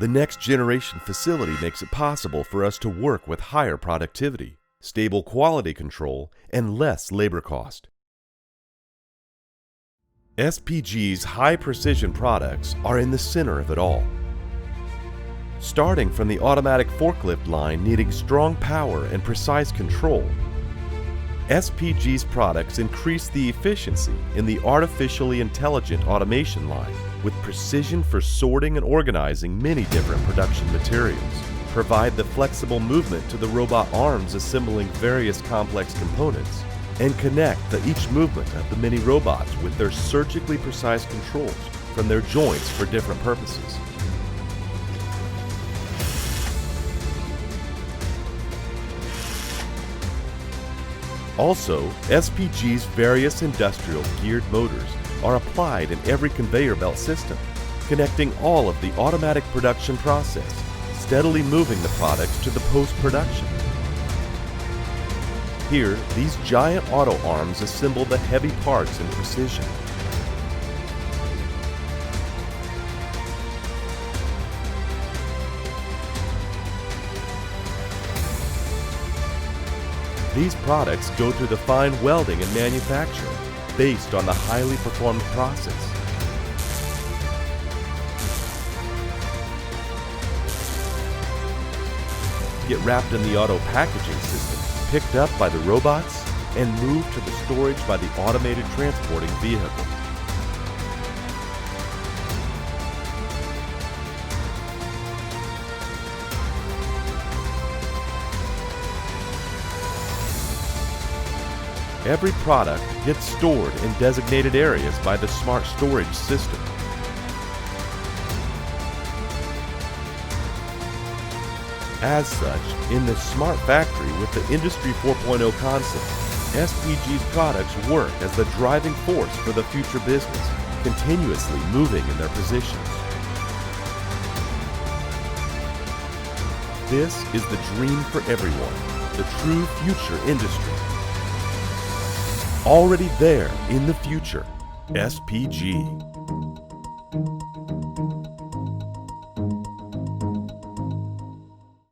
The next generation facility makes it possible for us to work with higher productivity, stable quality control, and less labor cost. SPG's high-precision products are in the center of it all. Starting from the automatic forklift line needing strong power and precise control, SPG's products increase the efficiency in the artificially intelligent automation line with precision for sorting and organizing many different production materials, provide the flexible movement to the robot arms assembling various complex components, and connect each movement of the mini robots with their surgically precise controls from their joints for different purposes. Also, SPG's various industrial geared motors are applied in every conveyor belt system, connecting all of the automatic production process, steadily moving the products to the post-production. Here, these giant auto arms assemble the heavy parts in precision. These products go through the fine welding and manufacturing based on the highly performed process. Get wrapped in the auto packaging system, picked up by the robots, and moved to the storage by the automated transporting vehicle. Every product gets stored in designated areas by the smart storage system. As such, in the smart factory with the Industry 4.0 concept, SPG's products work as the driving force for the future business, continuously moving in their positions. This is the dream for everyone, the true future industry. Already there in the future, SPG.